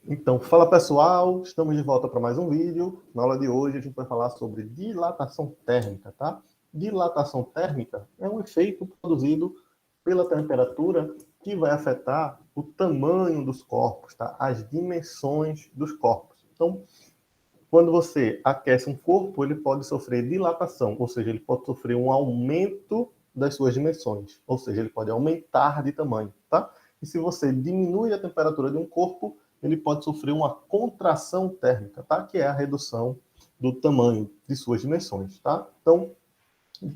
Então, fala pessoal, estamos de volta para mais um vídeo. Na aula de hoje a gente vai falar sobre dilatação térmica, tá? Dilatação térmica é um efeito produzido pela temperatura que vai afetar o tamanho dos corpos, tá? As dimensões dos corpos. Então, quando você aquece um corpo, ele pode sofrer dilatação, ou seja, ele pode sofrer um aumento das suas dimensões, ou seja, ele pode aumentar de tamanho, tá? E se você diminui a temperatura de um corpo, ele pode sofrer uma contração térmica, tá? Que é a redução do tamanho de suas dimensões, tá? Então,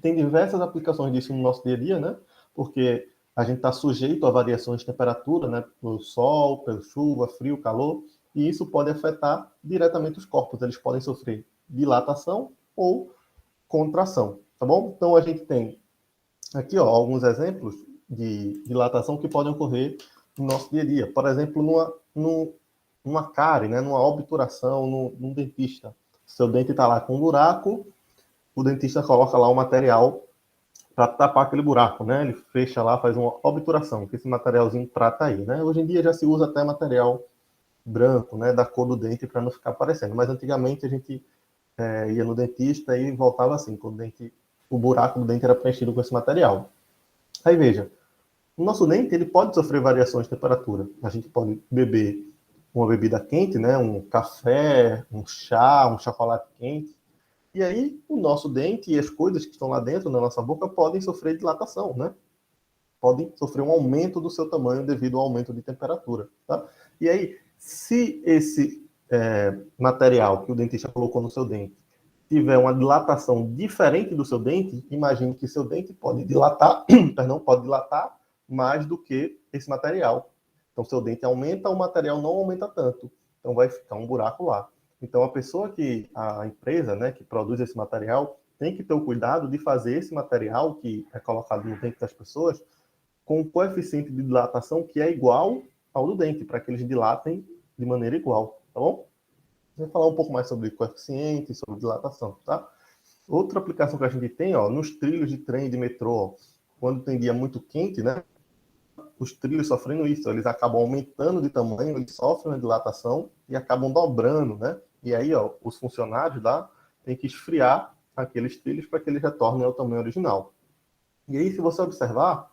tem diversas aplicações disso no nosso dia a dia, né? Porque a gente está sujeito a variações de temperatura, né? Pelo sol, pela chuva, frio, calor, e isso pode afetar diretamente os corpos. Eles podem sofrer dilatação ou contração, tá bom? Então, a gente tem aqui, ó, alguns exemplos de dilatação que podem ocorrer no nosso dia a dia. Por exemplo, numa cárie, né? Numa obturação, num dentista. Seu dente está lá com um buraco, o dentista coloca lá um material para tapar aquele buraco, né? Ele fecha lá, faz uma obturação, que esse materialzinho prata aí, né? Hoje em dia já se usa até material branco, né? Da cor do dente para não ficar aparecendo. Mas antigamente a gente ia no dentista e voltava assim, com o buraco do dente era preenchido com esse material. Aí veja, o nosso dente ele pode sofrer variações de temperatura. A gente pode beber uma bebida quente, né? Um café, um chá, um chocolate quente. E aí, o nosso dente e as coisas que estão lá dentro na nossa boca podem sofrer dilatação, né? Podem sofrer um aumento do seu tamanho devido ao aumento de temperatura, tá? E aí, se esse material que o dentista colocou no seu dente tiver uma dilatação diferente do seu dente, imagine que seu dente pode dilatar, perdão, pode dilatar mais do que esse material. Então, seu dente aumenta, o material não aumenta tanto. Então, vai ficar um buraco lá. Então, a empresa, né, que produz esse material, tem que ter o cuidado de fazer esse material que é colocado no dente das pessoas com um coeficiente de dilatação que é igual ao do dente, para que eles dilatem de maneira igual, tá bom? Vamos falar um pouco mais sobre coeficiente, sobre dilatação, tá? Outra aplicação que a gente tem, ó, nos trilhos de trem e de metrô, ó, quando tem dia muito quente, né? Os trilhos sofrendo isso, eles acabam aumentando de tamanho, eles sofrem a dilatação e acabam dobrando, né? E aí, ó, os funcionários lá têm que esfriar aqueles trilhos para que eles retornem ao tamanho original. E aí, se você observar,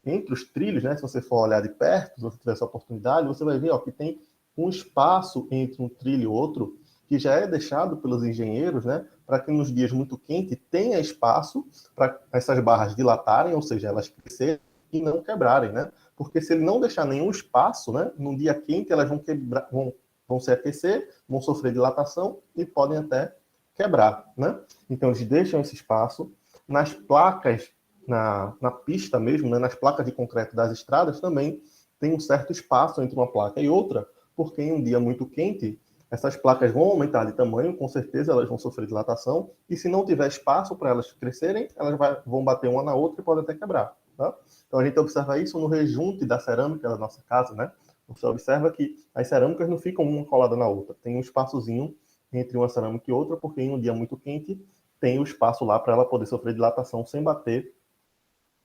entre os trilhos, né, se você for olhar de perto, se você tiver essa oportunidade, você vai ver, ó, que tem um espaço entre um trilho e outro que já é deixado pelos engenheiros, né, para que nos dias muito quentes tenha espaço para essas barras dilatarem, ou seja, elas crescerem e não quebrarem, né? Porque se ele não deixar nenhum espaço, né, num dia quente elas vão quebrar, vão se aquecer, vão sofrer dilatação e podem até quebrar, né? Então eles deixam esse espaço nas placas, na pista mesmo, né, nas placas de concreto das estradas também tem um certo espaço entre uma placa e outra, porque em um dia muito quente essas placas vão aumentar de tamanho, com certeza elas vão sofrer dilatação, e se não tiver espaço para elas crescerem, elas vão bater uma na outra e podem até quebrar. Tá? Então a gente observa isso no rejunte da cerâmica da nossa casa, né? Você observa que as cerâmicas não ficam uma colada na outra, tem um espaçozinho entre uma cerâmica e outra, porque em um dia muito quente tem o espaço lá para ela poder sofrer dilatação sem bater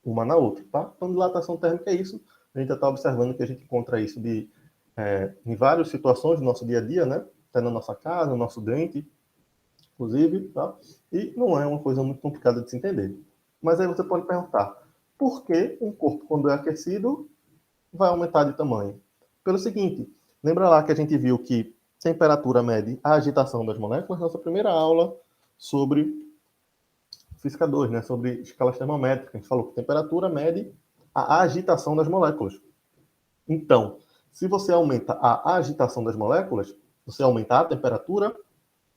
uma na outra, tá? Então, dilatação térmica é isso. A gente já está observando que a gente encontra isso em várias situações do nosso dia a dia, né? Até na nossa casa, no nosso dente, inclusive, tá? E não é uma coisa muito complicada de se entender. Mas aí você pode perguntar, por que um corpo, quando é aquecido, vai aumentar de tamanho? Pelo seguinte, lembra lá que a gente viu que temperatura mede a agitação das moléculas? Nossa primeira aula sobre física 2, né? Sobre escalas termométricas. A gente falou que temperatura mede a agitação das moléculas. Então, se você aumenta a agitação das moléculas, você aumentar a temperatura,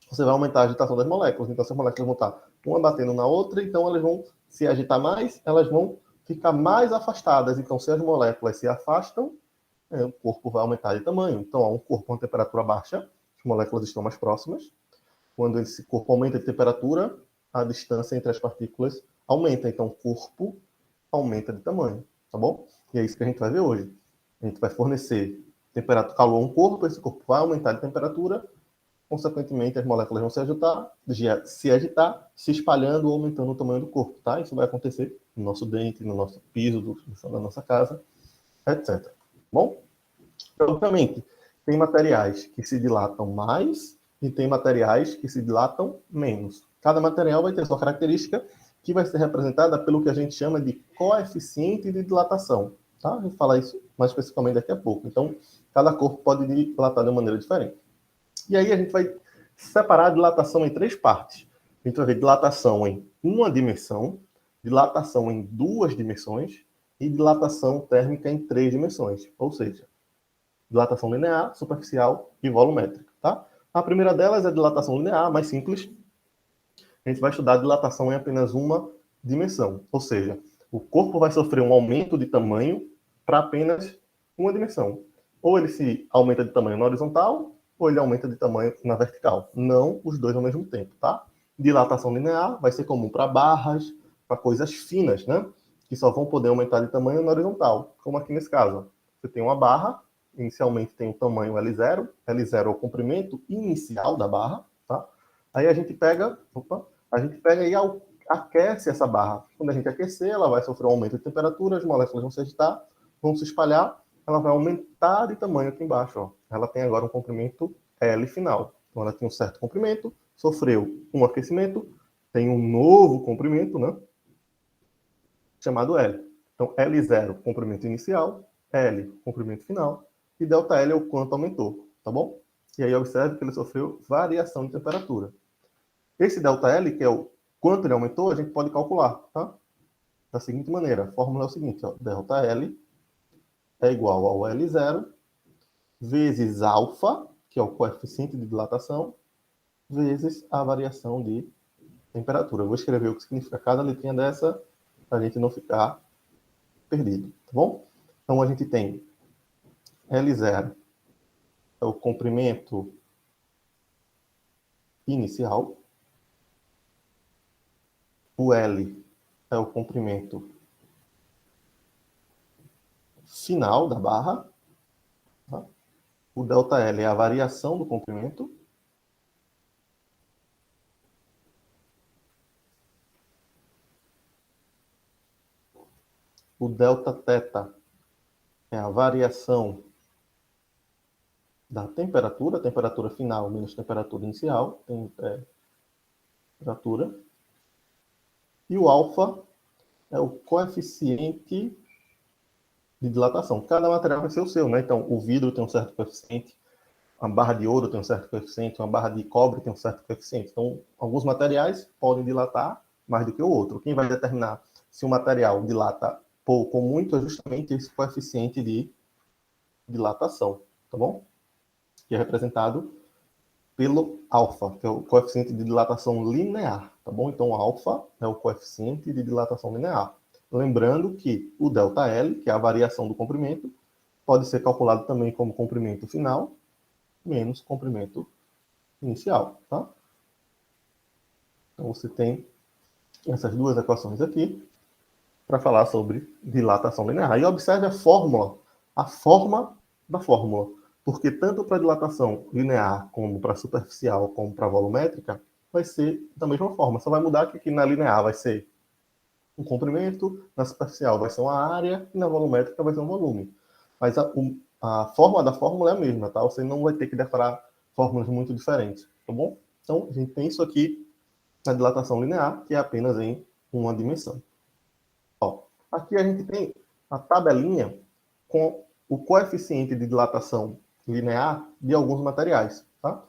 você vai aumentar a agitação das moléculas. Então, essas moléculas vão estar uma batendo na outra, então elas vão se agitar mais, elas vão ficar mais afastadas. Então, se as moléculas se afastam, o corpo vai aumentar de tamanho. Então, um corpo com temperatura baixa, as moléculas estão mais próximas. Quando esse corpo aumenta de temperatura, a distância entre as partículas aumenta. Então, o corpo aumenta de tamanho, tá bom? E é isso que a gente vai ver hoje. A gente vai fornecer calor a um corpo, esse corpo vai aumentar de temperatura, consequentemente, as moléculas vão se agitar, se espalhando ou aumentando o tamanho do corpo, tá? Isso vai acontecer no nosso dente, no nosso piso, no chão da nossa casa, etc. Bom? Obviamente, tem materiais que se dilatam mais e tem materiais que se dilatam menos. Cada material vai ter sua característica que vai ser representada pelo que a gente chama de coeficiente de dilatação. Tá? A gente fala isso mais especificamente daqui a pouco. Então, cada corpo pode dilatar de uma maneira diferente. E aí a gente vai separar a dilatação em 3 partes. A gente vai ver dilatação em uma dimensão, dilatação em 2 dimensões e dilatação térmica em 3 dimensões. Ou seja, dilatação linear, superficial e volumétrica. Tá? A primeira delas é a dilatação linear, mais simples. A gente vai estudar a dilatação em apenas uma dimensão. Ou seja, o corpo vai sofrer um aumento de tamanho para apenas uma dimensão. Ou ele se aumenta de tamanho na horizontal, ou ele aumenta de tamanho na vertical. Não os dois ao mesmo tempo, tá? Dilatação linear vai ser comum para barras, para coisas finas, né? Que só vão poder aumentar de tamanho na horizontal, como aqui nesse caso. Você tem uma barra, inicialmente tem o tamanho L0, L0 é o comprimento inicial da barra, tá? Aí a gente pega e aquece essa barra. Quando a gente aquecer, ela vai sofrer um aumento de temperatura, as moléculas vão se agitar, vão se espalhar, ela vai aumentar de tamanho aqui embaixo. Ó. Ela tem agora um comprimento L final. Então ela tinha um certo comprimento, sofreu um aquecimento, tem um novo comprimento, né? Chamado L. Então L0, comprimento inicial, L, comprimento final, e ΔL é o quanto aumentou, tá bom? E aí observe que ele sofreu variação de temperatura. Esse ΔL, que é o quanto ele aumentou, a gente pode calcular, tá? Da seguinte maneira, a fórmula é o seguinte, ó, ΔL é igual ao L0 vezes alfa, que é o coeficiente de dilatação, vezes a variação de temperatura. Eu vou escrever o que significa cada letrinha dessa, para a gente não ficar perdido, tá bom? Então a gente tem L0 é o comprimento inicial, o L é o comprimento final da barra, tá? O ΔL é a variação do comprimento, o Δθ é a variação da temperatura final menos temperatura inicial, temperatura, e o alfa é o coeficiente de dilatação. Cada material vai ser o seu, né? Então, o vidro tem um certo coeficiente, a barra de ouro tem um certo coeficiente, uma barra de cobre tem um certo coeficiente. Então, alguns materiais podem dilatar mais do que o outro. Quem vai determinar se o material dilata pouco ou muito é justamente esse coeficiente de dilatação, tá bom? Que é representado pelo alfa, que é o coeficiente de dilatação linear, tá bom? Então, alfa é o coeficiente de dilatação linear. Lembrando que o ΔL, que é a variação do comprimento, pode ser calculado também como comprimento final menos comprimento inicial, tá? Então, você tem essas duas equações aqui para falar sobre dilatação linear. E observe a forma da fórmula. Porque tanto para dilatação linear, como para superficial, como para volumétrica, vai ser da mesma forma. Só vai mudar que aqui na linear vai ser um comprimento, na superficial vai ser uma área, e na volumétrica vai ser um volume. Mas a forma da fórmula é a mesma, tá? Você não vai ter que decorar fórmulas muito diferentes, tá bom? Então, a gente tem isso aqui na dilatação linear, que é apenas em uma dimensão. Ó, aqui a gente tem a tabelinha com o coeficiente de dilatação linear de alguns materiais, tá?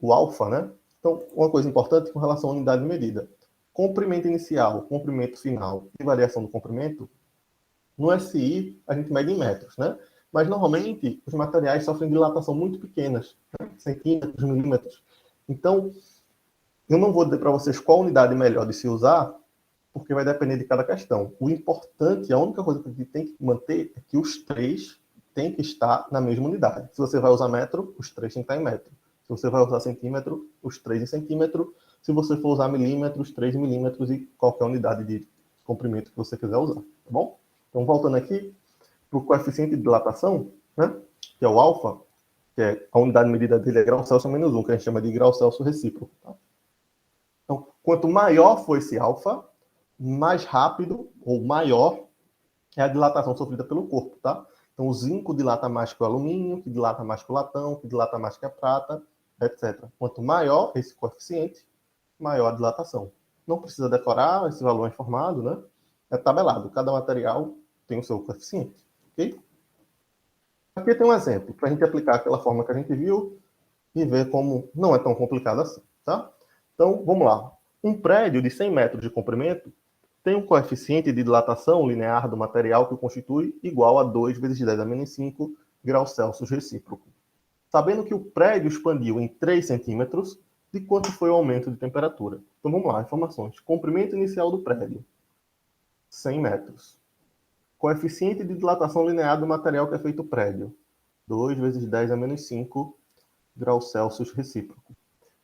O alfa, né? Então, uma coisa importante com relação à unidade de medida. Comprimento inicial, comprimento final e variação do comprimento, no SI a gente mede em metros, né? Mas normalmente os materiais sofrem dilatação muito pequenas, né? Centímetros, milímetros. Então, eu não vou dizer para vocês qual unidade melhor de se usar, porque vai depender de cada questão. O importante, a única coisa que a gente tem que manter é que os três têm que estar na mesma unidade. Se você vai usar metro, os três têm que estar em metro. Se você vai usar centímetro, os três em centímetro. Se você for usar milímetros, 3 milímetros e qualquer unidade de comprimento que você quiser usar, tá bom? Então, voltando aqui para o coeficiente de dilatação, né, que é o alfa, que é a unidade de medida dele é grau Celsius menos 1, que a gente chama de grau Celsius recíproco. Tá? Então, quanto maior for esse alfa, mais rápido ou maior é a dilatação sofrida pelo corpo, tá? Então, o zinco dilata mais que o alumínio, que dilata mais que o latão, que dilata mais que a prata, etc. Quanto maior esse coeficiente, maior a dilatação. Não precisa decorar, esse valor é informado, né? É tabelado. Cada material tem o seu coeficiente, ok? Aqui tem um exemplo, para a gente aplicar aquela forma que a gente viu e ver como não é tão complicado assim, tá? Então, vamos lá. Um prédio de 100 metros de comprimento tem um coeficiente de dilatação linear do material que o constitui igual a 2 vezes 10 a menos 5 graus Celsius recíproco. Sabendo que o prédio expandiu em 3 centímetros, de quanto foi o aumento de temperatura? Então vamos lá, informações. Comprimento inicial do prédio, 100 metros. Coeficiente de dilatação linear do material que é feito o prédio, 2 vezes 10 a menos 5 graus Celsius recíproco.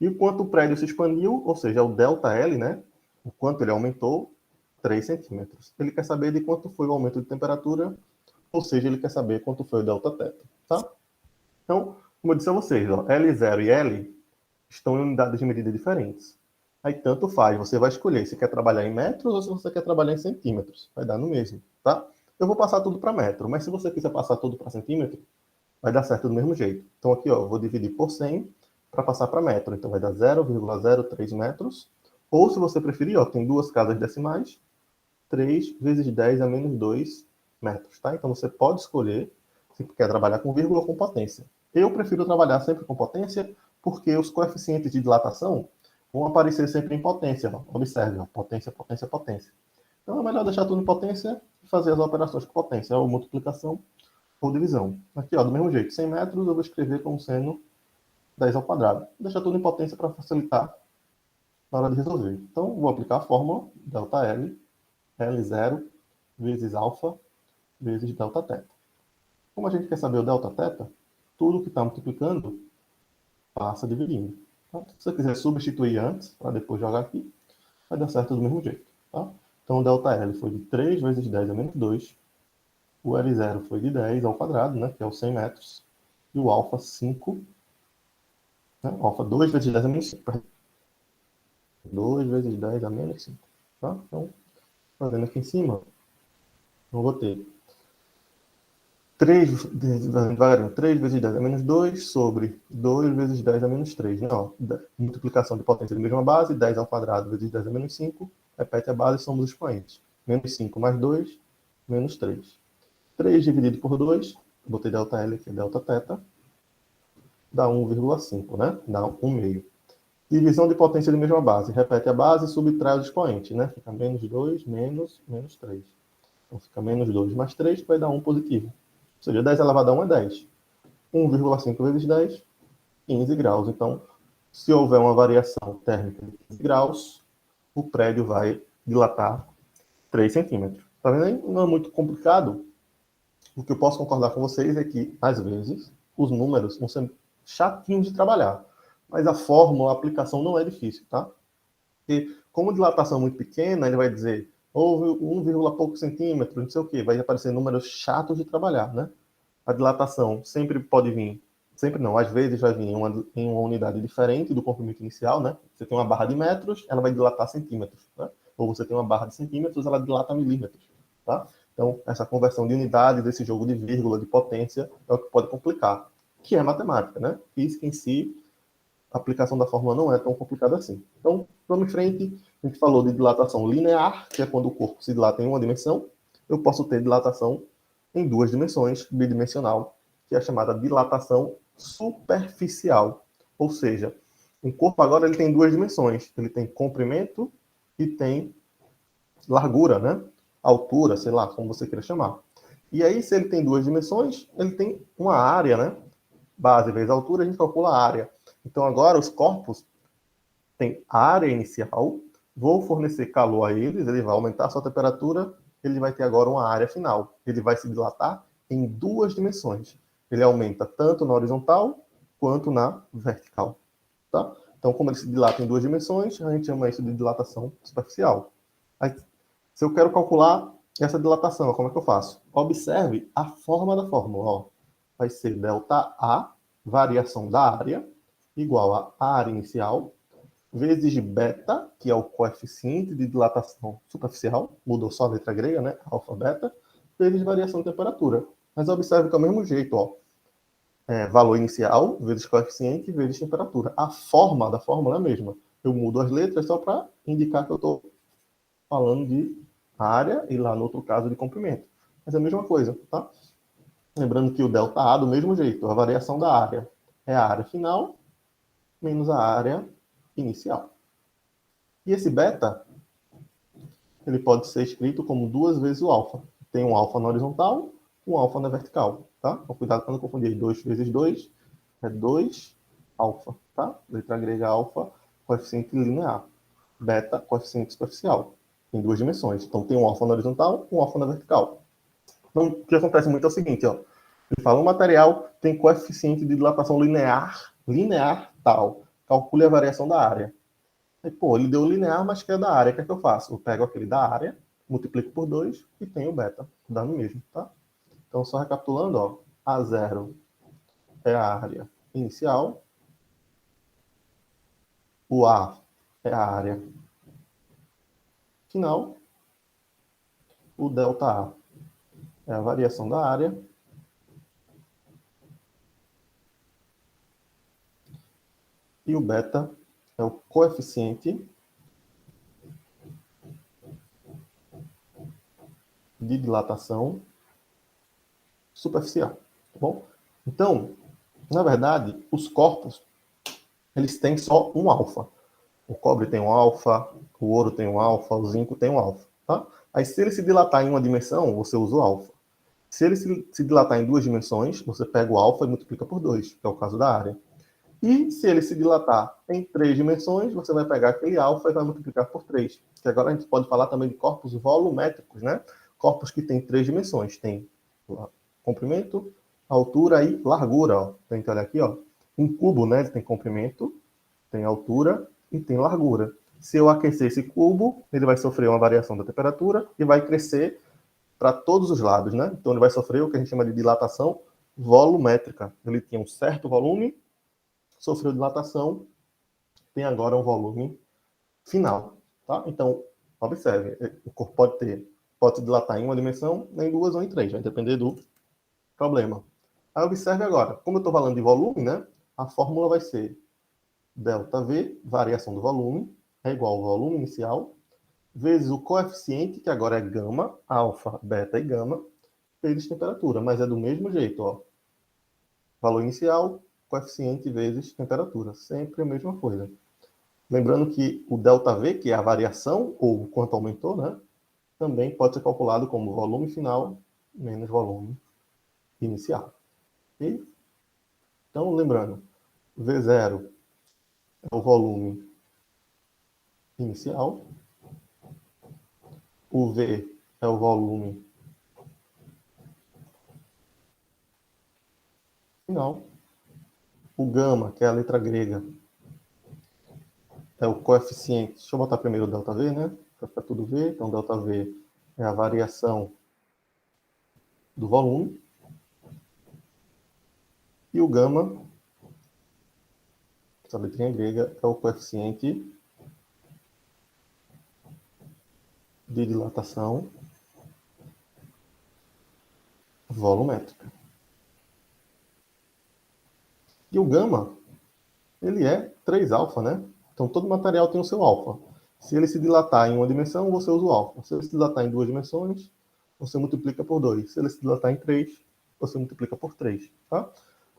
E o quanto o prédio se expandiu, ou seja, o ΔL, né? O quanto ele aumentou, 3 centímetros. Ele quer saber de quanto foi o aumento de temperatura, ou seja, ele quer saber quanto foi o ΔT, tá? Então, como eu disse a vocês, ó, L0 e L estão em unidades de medida diferentes. Aí tanto faz, você vai escolher se quer trabalhar em metros ou se você quer trabalhar em centímetros. Vai dar no mesmo, tá? Eu vou passar tudo para metro, mas se você quiser passar tudo para centímetro, vai dar certo do mesmo jeito. Então aqui, ó, eu vou dividir por 100 para passar para metro. Então vai dar 0,03 metros. Ou se você preferir, ó, tem duas casas decimais, 3 vezes 10 a menos 2 metros, tá? Então você pode escolher se quer trabalhar com vírgula ou com potência. Eu prefiro trabalhar sempre com potência, porque os coeficientes de dilatação vão aparecer sempre em potência. Ó. Observe, ó, potência, potência, potência. Então é melhor deixar tudo em potência e fazer as operações com potência, ou multiplicação ou divisão. Aqui, ó, do mesmo jeito, 100 metros eu vou escrever como sendo 10 ao quadrado. Vou deixar tudo em potência para facilitar na hora de resolver. Então, vou aplicar a fórmula ΔL, L0 vezes alfa vezes Δθ. Como a gente quer saber o Δθ, tudo que está multiplicando passa dividindo. Tá? Se você quiser substituir antes, para depois jogar aqui, vai dar certo do mesmo jeito. Tá? Então, o ΔL foi de 3 vezes 10 a menos 2. O L0 foi de 10 ao quadrado, né, que é os 100 metros. E o alfa, 5. Né? Alfa, 2 vezes 10 a menos 5. 2 vezes 10 a menos 5. Tá? Então, fazendo aqui em cima, eu vou ter 3 vezes 10 a menos 2 sobre 2 vezes 10 a menos 3. Não, multiplicação de potência de mesma base, 10 ao quadrado vezes 10 a menos 5. Repete a base, somos expoentes. Menos 5 mais 2, menos 3. 3 dividido por 2, botei ΔL aqui, Δθ, dá 1,5, né? Dá 1,5. Divisão de potência de mesma base. Repete a base e subtrai os expoentes, né? Fica menos 2, menos 3. Então fica menos 2 mais 3, que vai dar 1 positivo. Ou seja, 10 elevado a 1 é 10. 1,5 vezes 10, 15 graus. Então, se houver uma variação térmica de 15 graus, o prédio vai dilatar 3 centímetros. Tá vendo aí? Não é muito complicado. O que eu posso concordar com vocês é que, às vezes, os números vão ser chatinhos de trabalhar. Mas a fórmula, a aplicação não é difícil, tá? Porque, como a dilatação é muito pequena, ele vai dizer houve 1, pouco centímetro, não sei o quê. Vai aparecer números chatos de trabalhar, né? A dilatação sempre pode vir, sempre não, às vezes vai vir em uma unidade diferente do comprimento inicial, né? Você tem uma barra de metros, ela vai dilatar centímetros, né? Ou você tem uma barra de centímetros, ela dilata milímetros, tá? Então, essa conversão de unidade, desse jogo de vírgula, de potência, é o que pode complicar, que é matemática, né? Física em si, a aplicação da fórmula não é tão complicada assim. Então, vamos em frente. A gente falou de dilatação linear, que é quando o corpo se dilata em uma dimensão. Eu posso ter dilatação em duas dimensões, bidimensional, que é a chamada dilatação superficial. Ou seja, o corpo agora ele tem duas dimensões. Ele tem comprimento e tem largura, né? Altura, sei lá, como você queira chamar. E aí, se ele tem duas dimensões, ele tem uma área, né? Base vezes altura, a gente calcula a área. Então, agora, os corpos têm área inicial, vou fornecer calor a eles, ele vai aumentar a sua temperatura, ele vai ter agora uma área final. Ele vai se dilatar em duas dimensões. Ele aumenta tanto na horizontal quanto na vertical. Tá? Então, como ele se dilata em duas dimensões, a gente chama isso de dilatação superficial. Aí, se eu quero calcular essa dilatação, como é que eu faço? Observe a forma da fórmula. Ó. Vai ser ΔA, variação da área, igual a área inicial, vezes beta, que é o coeficiente de dilatação superficial, mudou só a letra grega, né? Alfa, beta, vezes variação de temperatura. Mas observe que é o mesmo jeito, ó. Valor inicial vezes coeficiente vezes temperatura. A forma da fórmula é a mesma. Eu mudo as letras só para indicar que eu estou falando de área e lá no outro caso de comprimento. Mas é a mesma coisa, tá? Lembrando que o ΔA, do mesmo jeito, a variação da área é a área final menos a área inicial. E esse beta, ele pode ser escrito como 2 vezes o alfa. Tem um alfa na horizontal, um alfa na vertical, tá? Então, cuidado para não confundir. 2 vezes 2 é 2 alfa, tá? Letra grega alfa, coeficiente linear. Beta, coeficiente superficial. Em 2 dimensões. Então, tem um alfa na horizontal, um alfa na vertical. Então, o que acontece muito é o seguinte, ó. Ele fala, um material tem coeficiente de dilatação linear tal. Calcule a variação da área. Aí, pô, ele deu linear, mas quer da área. O que é que eu faço? Eu pego aquele da área, multiplico por 2 e tenho o beta. Dá no mesmo, tá? Então, só recapitulando, ó. A0 é a área inicial. O A é a área final. O ΔA é a variação da área. E o beta é o coeficiente de dilatação superficial, tá bom? Então, na verdade, os corpos, eles têm só um alfa. O cobre tem um alfa, o ouro tem um alfa, o zinco tem um alfa, tá? Aí, se ele se dilatar em uma dimensão, você usa o alfa. Se ele se dilatar em 2 dimensões, você pega o alfa e multiplica por 2, que é o caso da área. E se ele se dilatar em 3 dimensões, você vai pegar aquele alfa e vai multiplicar por 3. Que agora a gente pode falar também de corpos volumétricos, né? Corpos que têm 3 dimensões. Tem comprimento, altura e largura. Ó. Tem que olhar aqui, ó. Um cubo, né? Ele tem comprimento, tem altura e tem largura. Se eu aquecer esse cubo, ele vai sofrer uma variação da temperatura e vai crescer para todos os lados, né? Então ele vai sofrer o que a gente chama de dilatação volumétrica. Ele tinha um certo volume, sofreu dilatação, tem agora um volume final, tá? Então, observe, o corpo pode se dilatar em uma dimensão, em 2 ou em 3, vai depender do problema. Aí observe agora, como eu estou falando de volume, né? A fórmula vai ser ΔV, variação do volume, é igual ao volume inicial, vezes o coeficiente, que agora é gama, alfa, beta e gama, vezes temperatura, mas é do mesmo jeito, ó. Valor inicial, coeficiente vezes temperatura, sempre a mesma coisa. Lembrando que o ΔV, que é a variação, ou o quanto aumentou, né, também pode ser calculado como volume final menos volume inicial. E, então, lembrando, V0 é o volume inicial, o V é o volume final, o gama, que é a letra grega, é o coeficiente. Deixa eu botar primeiro o ΔV, né? Para ficar tudo V. Então, ΔV é a variação do volume. E o gama, essa letrinha grega, é o coeficiente de dilatação volumétrica. E o gama, ele é 3 alfa, né? Então, todo material tem o seu alfa. Se ele se dilatar em uma dimensão, você usa o alfa. Se ele se dilatar em 2 dimensões, você multiplica por 2. Se ele se dilatar em 3, você multiplica por 3, tá?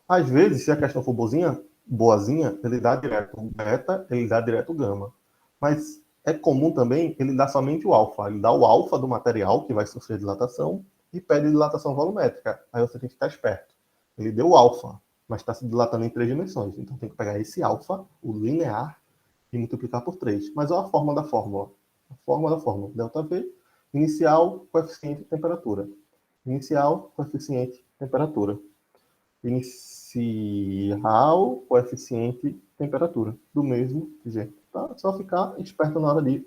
Às vezes, se a questão for boazinha, ele dá direto beta, ele dá direto gama. Mas é comum também ele dar somente o alfa. Ele dá o alfa do material que vai sofrer dilatação e pede dilatação volumétrica. Aí você tem que ficar esperto. Ele deu o alfa, mas está se dilatando em 3 dimensões. Então tem que pegar esse alfa, o linear, e multiplicar por 3. Mas olha a forma da fórmula. A forma da fórmula. ΔV, inicial, coeficiente, temperatura. Inicial, coeficiente, temperatura. Inicial, coeficiente, temperatura. Do mesmo jeito. Tá? Só ficar esperto na hora de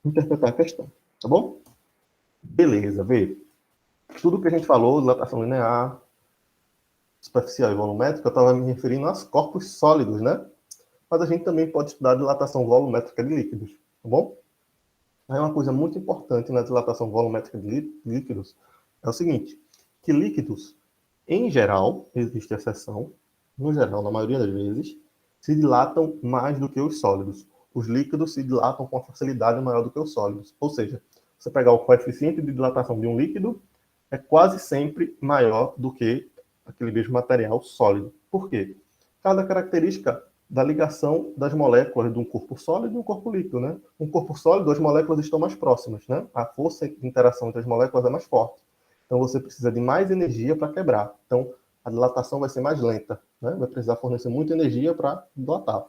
interpretar a questão. Tá bom? Beleza, vê. Tudo que a gente falou, dilatação linear, superficial e volumétrica, eu estava me referindo aos corpos sólidos, né? Mas a gente também pode estudar a dilatação volumétrica de líquidos, tá bom? Aí uma coisa muito importante na dilatação volumétrica de líquidos é o seguinte, que líquidos, Em geral, existe exceção, no geral, na maioria das vezes, se dilatam mais do que os sólidos. Os líquidos se dilatam com uma facilidade maior do que os sólidos. Ou seja, você pegar o coeficiente de dilatação de um líquido, é quase sempre maior do que aquele mesmo material sólido. Por quê? Cada característica da ligação das moléculas de um corpo sólido e um corpo líquido, né? Um corpo sólido, as moléculas estão mais próximas, né? A força de interação entre as moléculas é mais forte. Então, você precisa de mais energia para quebrar. Então, a dilatação vai ser mais lenta, né? Vai precisar fornecer muita energia para dilatar.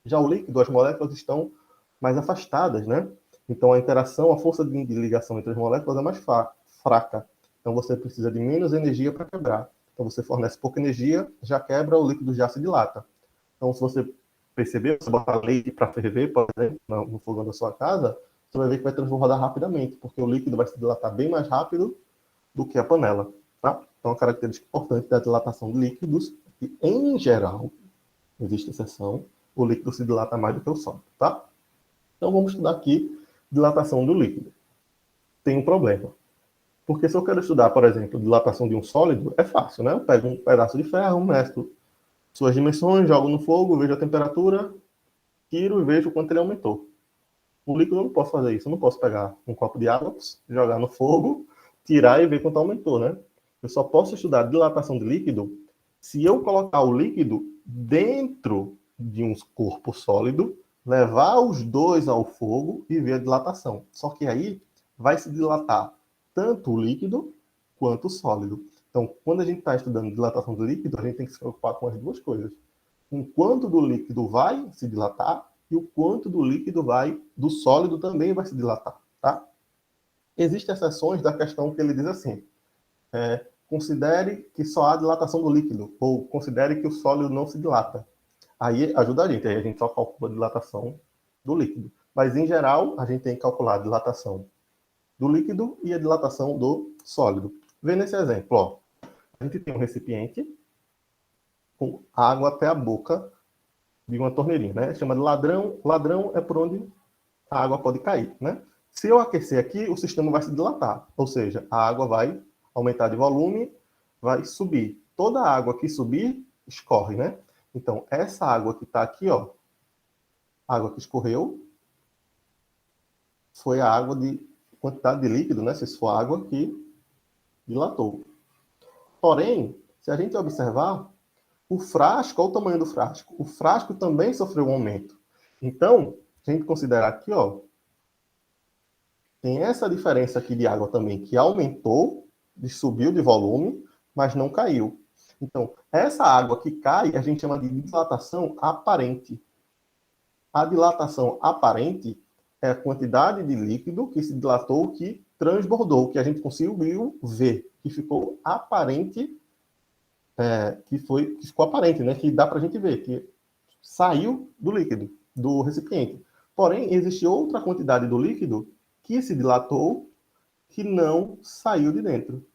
Já o líquido, as moléculas estão mais afastadas, né? Então, a interação, a força de ligação entre as moléculas é mais fraca. Então, você precisa de menos energia para quebrar. Então, você fornece pouca energia, já quebra, o líquido já se dilata. Então, se você perceber, você botar leite para ferver, por exemplo, no fogão da sua casa, você vai ver que vai transbordar rapidamente, porque o líquido vai se dilatar bem mais rápido do que a panela. Tá? Então, a característica importante da dilatação de líquidos é que, em geral, existe exceção, o líquido se dilata mais do que o sólido. Tá? Então, vamos estudar aqui dilatação do líquido. Tem um problema. Porque se eu quero estudar, por exemplo, dilatação de um sólido, é fácil, né? Eu pego um pedaço de ferro, meço suas dimensões, jogo no fogo, vejo a temperatura, tiro e vejo quanto ele aumentou. O líquido eu não posso fazer isso. Eu não posso pegar um copo de água, jogar no fogo, tirar e ver quanto aumentou, né? Eu só posso estudar dilatação de líquido se eu colocar o líquido dentro de um corpo sólido, levar os dois ao fogo e ver a dilatação. Só que aí vai se dilatar tanto o líquido quanto o sólido. Então, quando a gente está estudando dilatação do líquido, a gente tem que se preocupar com as duas coisas. O quanto do líquido vai se dilatar e o quanto do líquido do sólido também vai se dilatar, tá? Existem exceções da questão que ele diz assim, considere que só há dilatação do líquido, ou considere que o sólido não se dilata. Aí ajuda a gente, aí a gente só calcula a dilatação do líquido. Mas, em geral, a gente tem que calcular a dilatação do líquido e a dilatação do sólido. Vê nesse exemplo, ó. A gente tem um recipiente com água até a boca de uma torneirinha, né? Chama de ladrão. Ladrão é por onde a água pode cair, né? Se eu aquecer aqui, o sistema vai se dilatar, ou seja, a água vai aumentar de volume, vai subir. Toda a água que subir, escorre, né? Então, essa água que está aqui, ó, a água que escorreu, foi a água de quantidade de líquido, né? Se isso for água que dilatou. Porém, se a gente observar, o frasco, olha o tamanho do frasco. O frasco também sofreu um aumento. Então, se a gente considerar aqui, ó, tem essa diferença aqui de água também, que aumentou, subiu de volume, mas não caiu. Então, essa água que cai, a gente chama de dilatação aparente. A dilatação aparente é a quantidade de líquido que se dilatou, que transbordou, que a gente conseguiu ver, que ficou aparente, que ficou aparente, né? Que dá para a gente ver, que saiu do líquido, do recipiente. Porém, existe outra quantidade do líquido que se dilatou, que não saiu de dentro.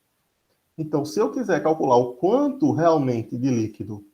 Então, se eu quiser calcular o quanto realmente de líquido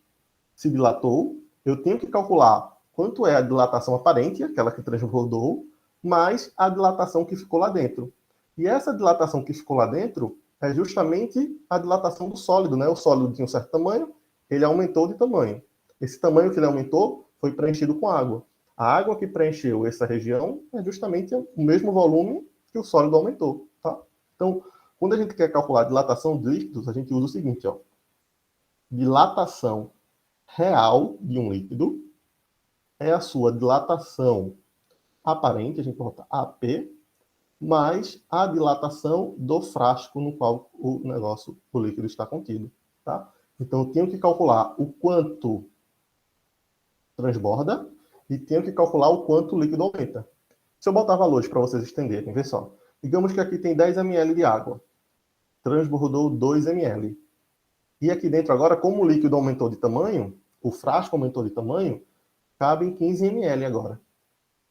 se dilatou, eu tenho que calcular quanto é a dilatação aparente, aquela que transbordou, mais a dilatação que ficou lá dentro. E essa dilatação que ficou lá dentro é justamente a dilatação do sólido, né? O sólido tinha um certo tamanho, ele aumentou de tamanho. Esse tamanho que ele aumentou foi preenchido com água. A água que preencheu essa região é justamente o mesmo volume que o sólido aumentou, tá? Então, quando a gente quer calcular a dilatação de líquidos, a gente usa o seguinte, ó. Dilatação real de um líquido é a sua dilatação aparente, a gente bota AP, mais a dilatação do frasco no qual o líquido está contido, tá? Então, eu tenho que calcular o quanto transborda e tenho que calcular o quanto o líquido aumenta. Se eu botar valores para vocês entenderem, vê só. Digamos que aqui tem 10 ml de água. Transbordou 2 ml. E aqui dentro agora, como o líquido aumentou de tamanho, o frasco aumentou de tamanho, cabe em 15 ml agora.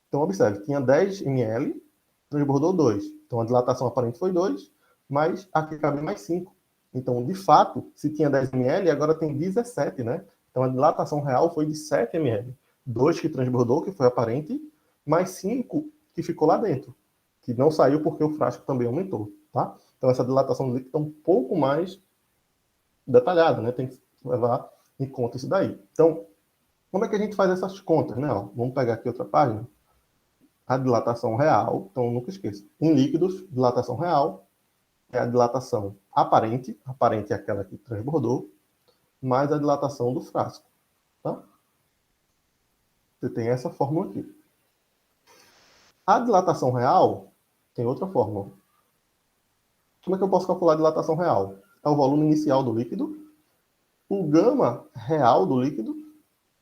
Então, observe, tinha 10 ml, transbordou 2. Então, a dilatação aparente foi 2, mas aqui cabe mais 5. Então, de fato, se tinha 10 ml, agora tem 17, né? Então, a dilatação real foi de 7 ml. 2 que transbordou, que foi aparente, mais 5 que ficou lá dentro, que não saiu porque o frasco também aumentou, tá? Então, essa dilatação do líquido é um pouco mais detalhada, né? Tem que levar em conta isso daí. Então, como é que a gente faz essas contas, né? Ó, vamos pegar aqui outra página. A dilatação real, então nunca esqueça. Em líquidos, dilatação real é a dilatação aparente é aquela que transbordou, mais a dilatação do frasco. Tá? Você tem essa fórmula aqui. A dilatação real tem outra fórmula. Como é que eu posso calcular a dilatação real? É o volume inicial do líquido, o gama real do líquido,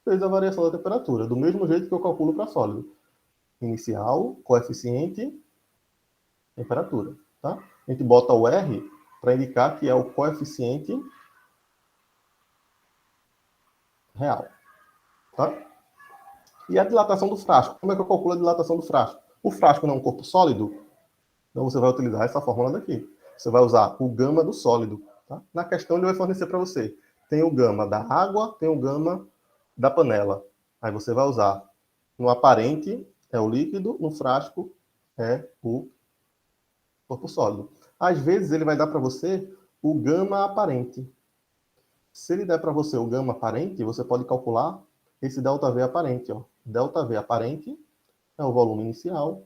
vezes a variação da temperatura, do mesmo jeito que eu calculo para sólido. Inicial, coeficiente, temperatura. Tá? A gente bota o R para indicar que é o coeficiente real. Tá? E a dilatação do frasco? Como é que eu calculo a dilatação do frasco? O frasco não é um corpo sólido, então você vai utilizar essa fórmula daqui. Você vai usar o gama do sólido. Tá? Na questão ele vai fornecer para você. Tem o gama da água, tem o gama da panela. Aí você vai usar no aparente é o líquido, no frasco é o corpo sólido. Às vezes ele vai dar para você o gama aparente. Se ele der para você o gama aparente, você pode calcular esse ΔV aparente. Ó. ΔV aparente é o volume inicial,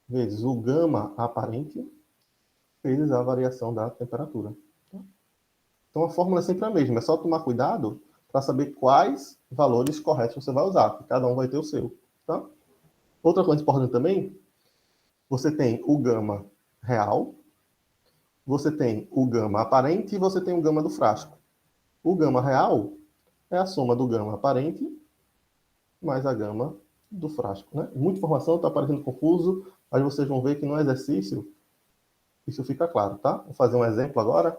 vezes o gama aparente, vezes a variação da temperatura. Então a fórmula é sempre a mesma, é só tomar cuidado para saber quais valores corretos você vai usar, porque cada um vai ter o seu. Tá? Outra coisa importante também, você tem o gama real, você tem o gama aparente e você tem o gama do frasco. O gama real é a soma do gama aparente mais a gama do frasco. Né? Muita informação, está parecendo confuso, mas vocês vão ver que no exercício isso fica claro, tá? Vou fazer um exemplo agora,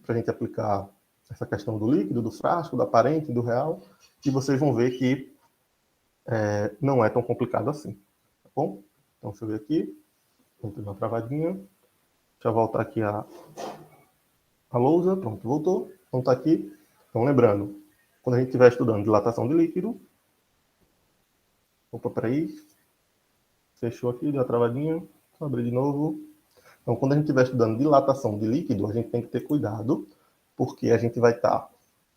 para a gente aplicar essa questão do líquido, do frasco, do aparente, do real, e vocês vão ver que não é tão complicado assim, tá bom? Então, deixa eu ver aqui, vamos ter uma travadinha, deixa eu voltar aqui a lousa, pronto, voltou, então tá aqui. Então, lembrando, quando a gente estiver estudando dilatação de líquido, opa, peraí, fechou aqui, deu uma travadinha, vou abrir de novo. Então, quando a gente estiver estudando dilatação de líquido, a gente tem que ter cuidado, porque a gente vai estar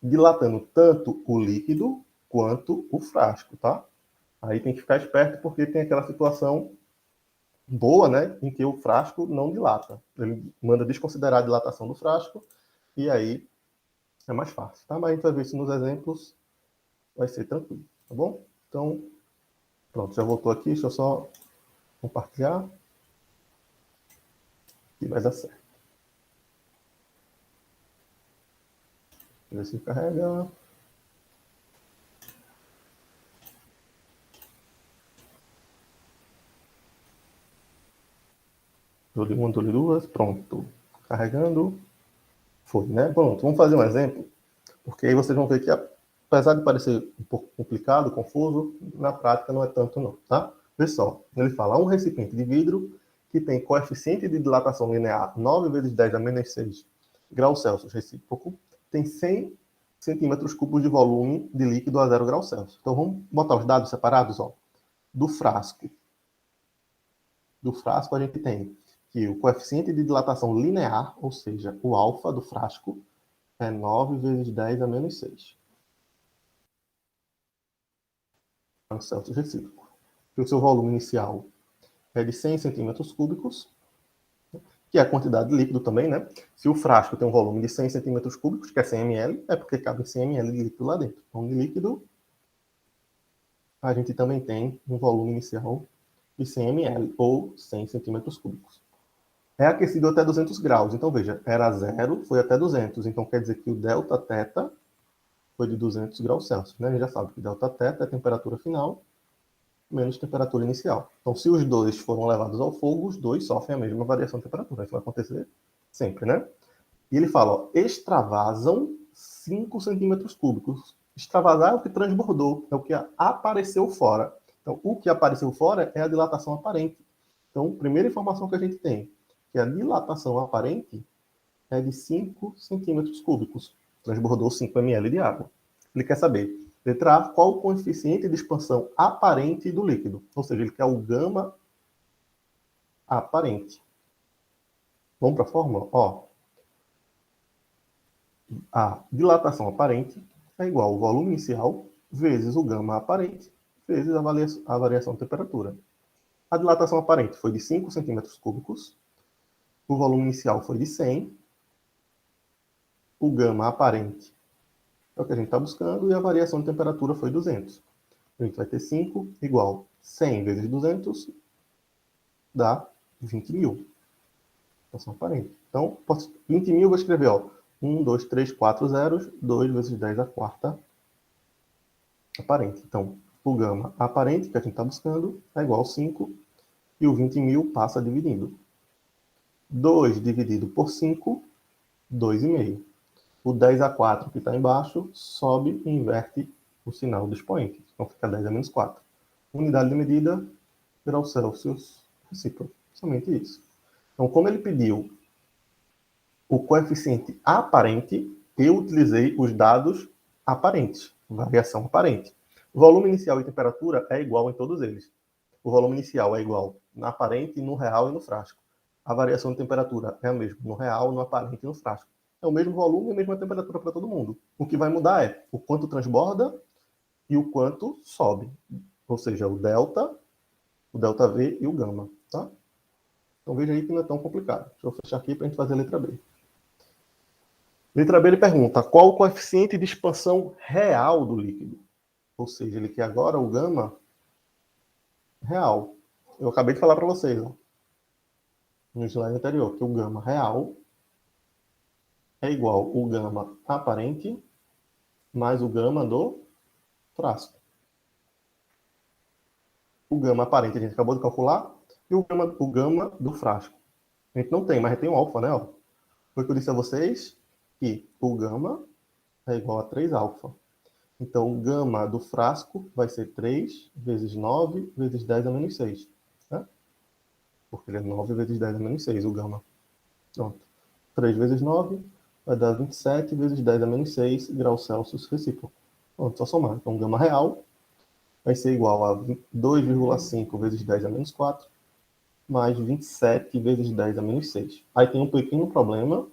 dilatando tanto o líquido quanto o frasco, tá? Aí tem que ficar esperto, porque tem aquela situação boa, né, em que o frasco não dilata. Ele manda desconsiderar a dilatação do frasco, e aí é mais fácil, tá? Mas a gente vai ver isso nos exemplos, vai ser tranquilo, tá bom? Então, pronto, já voltou aqui, deixa eu só compartilhar e vai dar certo. Deixa eu ver se carrega. Dou-lhe uma, dou-lhe duas, pronto. Carregando. Foi, né? Pronto, vamos fazer um exemplo, porque aí vocês vão ver que, apesar de parecer um pouco complicado, confuso, na prática não é tanto não, tá? Vê só, ele fala, um recipiente de vidro que tem coeficiente de dilatação linear 9 vezes 10 a menos 6 graus Celsius recíproco, tem 100 centímetros cúbicos de volume de líquido a 0 graus Celsius. Então vamos botar os dados separados, ó. Do frasco a gente tem que o coeficiente de dilatação linear, ou seja, o alfa do frasco, é 9 vezes 10 a menos 6. É um Celsius recíproco. E o seu volume inicial é de 100 centímetros cúbicos, que é a quantidade de líquido também, né? Se o frasco tem um volume de 100 centímetros cúbicos, que é 100 ml, é porque cabe 100 ml de líquido lá dentro. Então, de líquido, a gente também tem um volume inicial de 100 ml, ou 100 centímetros cúbicos. É aquecido até 200 graus. Então, veja, era 0, foi até 200. Então, quer dizer que o delta θ foi de 200 graus Celsius. Né? A gente já sabe que delta θ é a temperatura final menos temperatura inicial. Então, se os dois foram levados ao fogo, os dois sofrem a mesma variação de temperatura. Isso vai acontecer sempre, né? E ele fala, ó, extravasam 5 centímetros cúbicos. Extravasar é o que transbordou, é o que apareceu fora. Então, o que apareceu fora é a dilatação aparente. Então, primeira informação que a gente tem, que a dilatação aparente é de 5 centímetros cúbicos. Transbordou 5 ml de água. Ele quer saber, letra A, qual o coeficiente de expansão aparente do líquido? Ou seja, ele quer o gama aparente. Vamos para a fórmula? Ó, a dilatação aparente é igual ao volume inicial vezes o gama aparente vezes a variação de temperatura. A dilatação aparente foi de 5 centímetros cúbicos, o volume inicial foi de 100, o gama aparente é o que a gente está buscando, e a variação de temperatura foi 200. A gente vai ter 5 igual 100 vezes 200 dá 20 mil. Dilatação aparente. Então, 20 mil eu vou escrever, ó, 1, 2, 3, 4 zeros, 2 vezes 10 a quarta aparente. Então, o gama aparente, que a gente está buscando, é igual a 5, e o 20 mil passa dividindo. 2 dividido por 5, 2,5. O 10 a 4 que está embaixo sobe e inverte o sinal do expoente. Então fica 10 a menos 4. Unidade de medida, graus Celsius recíproco. Somente isso. Então, como ele pediu o coeficiente aparente, eu utilizei os dados aparentes, variação aparente. O volume inicial e temperatura é igual em todos eles. O volume inicial é igual no aparente, no real e no frasco. A variação de temperatura é a mesma no real, no aparente e no frasco. É o mesmo volume e a mesma temperatura para todo mundo. O que vai mudar é o quanto transborda e o quanto sobe. Ou seja, o delta V e o gama. Tá? Então veja aí que não é tão complicado. Deixa eu fechar aqui para a gente fazer a letra B. Letra B, ele pergunta qual o coeficiente de expansão real do líquido. Ou seja, ele quer agora o gama real. Eu acabei de falar para vocês, ó, no slide anterior, que o gama real é igual ao gama aparente mais o gama do frasco. O gama aparente a gente acabou de calcular e o gama do frasco. A gente não tem, mas a gente tem o alfa, né? Ó. Foi o que eu disse a vocês que o gama é igual a 3 alfa. Então, o gama do frasco vai ser 3 vezes 9 vezes 10 a menos 6. Né? Porque ele é 9 vezes 10 a menos 6, o gama. Pronto. 3 vezes 9 vai dar 27 vezes 10 a menos 6 graus Celsius recíproco. Pronto, só somar. Então, o gama real vai ser igual a 2,5 vezes 10 a menos 4, mais 27 vezes 10 a menos 6. Aí tem um pequeno problema,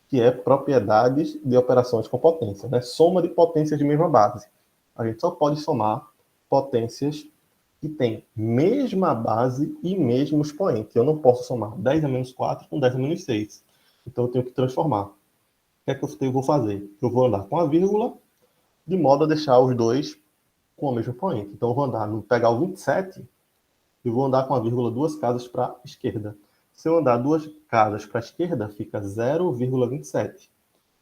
que é propriedades de operações com potência, né? Soma de potências de mesma base. A gente só pode somar potências que têm mesma base e mesmo expoente. Eu não posso somar 10 a menos 4 com 10 a menos 6. Então eu tenho que transformar. O que é que eu vou fazer? Eu vou andar com a vírgula, de modo a deixar os dois com o mesmo expoente. Então eu vou andar, pegar o 27, e vou andar com a vírgula 2 casas para a esquerda. Se eu andar 2 casas para a esquerda, fica 0,27.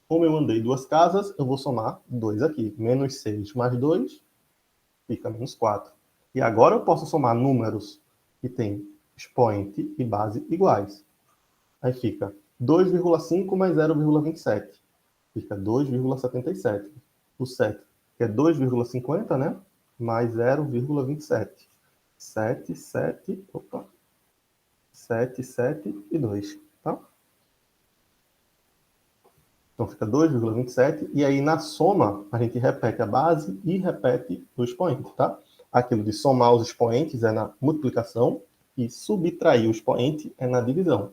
Como eu andei 2 casas, eu vou somar 2 aqui. Menos 6 mais 2 fica menos 4. E agora eu posso somar números que têm expoente e base iguais. Aí fica 2,5 mais 0,27. Fica 2,77. O 7, que é 2,50, né? Mais 0,27. 7, 7, 7 e 2, tá? Então fica 2,27, e aí na soma a gente repete a base e repete o expoente, tá? Aquilo de somar os expoentes é na multiplicação e subtrair o expoente é na divisão.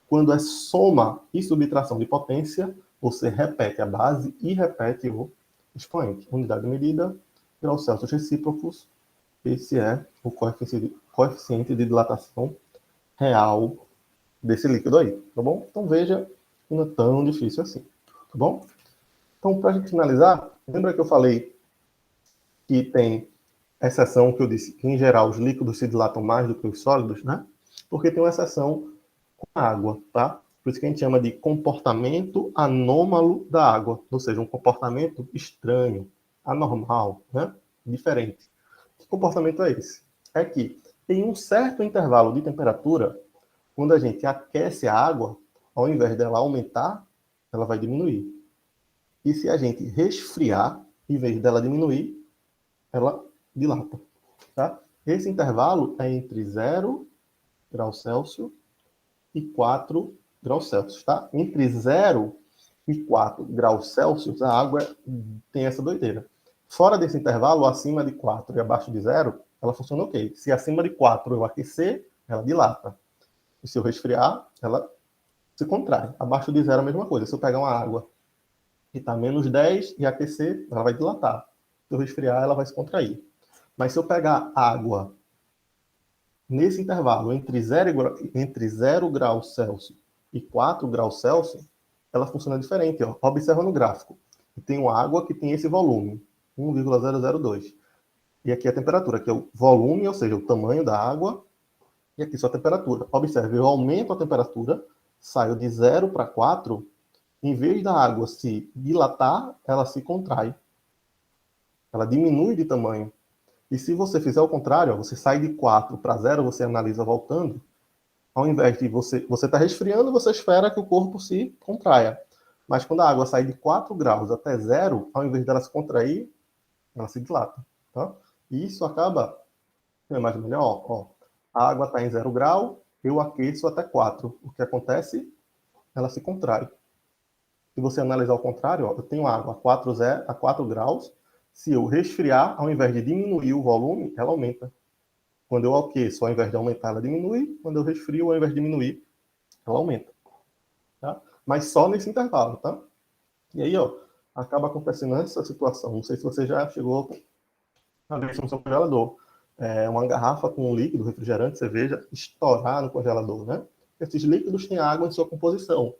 Quando é soma e subtração de potência, você repete a base e repete o expoente. Unidade de medida, graus Celsius recíprocos. Esse é o coeficiente de dilatação real desse líquido aí, tá bom? Então veja, não é tão difícil assim, tá bom? Então, para a gente finalizar, lembra que eu falei que tem exceção que eu disse que, em geral, os líquidos se dilatam mais do que os sólidos, né? Porque tem uma exceção com a água, tá? Por isso que a gente chama de comportamento anômalo da água, ou seja, um comportamento estranho, anormal, né? Diferente. Que comportamento é esse? É que em um certo intervalo de temperatura, quando a gente aquece a água, ao invés dela aumentar, ela vai diminuir. E se a gente resfriar, em vez dela diminuir, ela dilata. Tá? Esse intervalo é entre 0 graus Celsius e 4 graus Celsius. Tá? Entre 0 e 4 graus Celsius, a água tem essa doideira. Fora desse intervalo, acima de 4 e abaixo de 0, ela funciona ok. Se acima de 4 eu aquecer, ela dilata. E se eu resfriar, ela se contrai. Abaixo de 0 a mesma coisa. Se eu pegar uma água que está menos 10 e aquecer, ela vai dilatar. Se eu resfriar, ela vai se contrair. Mas se eu pegar água nesse intervalo entre 0 graus Celsius e 4 graus Celsius, ela funciona diferente. Ó. Observa no gráfico. Tem uma água que tem esse volume, 1,002. E aqui a temperatura, que é o volume, ou seja, o tamanho da água, e aqui só a temperatura. Observe, eu aumento a temperatura, saio de 0 para 4, em vez da água se dilatar, ela se contrai. Ela diminui de tamanho. E se você fizer o contrário, ó, você sai de 4 para 0, você analisa voltando, ao invés de você está resfriando, você espera que o corpo se contraia. Mas quando a água sai de 4 graus até 0, ao invés dela se contrair, ela se dilata. Tá? E isso acaba, é mais melhor, ó, a água está em 0 grau, eu aqueço até 4. O que acontece? Ela se contrai. Se você analisar o contrário, ó, eu tenho água a 4 graus, se eu resfriar, ao invés de diminuir o volume, ela aumenta. Quando eu aqueço, ao invés de aumentar, ela diminui. Quando eu resfrio, ao invés de diminuir, ela aumenta. Tá? Mas só nesse intervalo, tá? E aí, ó, acaba acontecendo essa situação. Não sei se você já chegou a ver isso no seu congelador. Uma garrafa com um líquido, refrigerante, cerveja, estourar no congelador, né? Esses líquidos têm água em sua composição.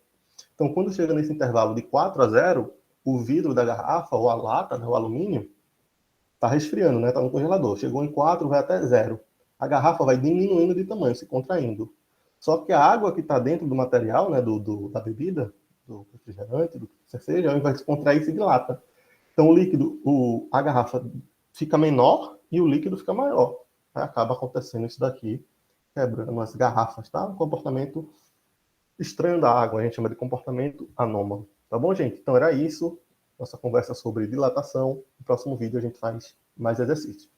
Então, quando chega nesse intervalo de 4 a 0, o vidro da garrafa, ou a lata, né, o alumínio, está resfriando, né? Está no congelador. Chegou em 4, vai até 0. A garrafa vai diminuindo de tamanho, se contraindo. Só que a água que está dentro do material, né, da bebida, do refrigerante, do que seja, ao invés de se contrair, se dilata. Então, o líquido, a garrafa fica menor e o líquido fica maior. Aí acaba acontecendo isso daqui, quebrando as garrafas, tá? Um comportamento estranho da água, a gente chama de comportamento anômalo. Tá bom, gente? Então era isso, nossa conversa sobre dilatação. No próximo vídeo a gente faz mais exercício.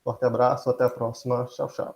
Forte abraço, até a próxima. Tchau, tchau.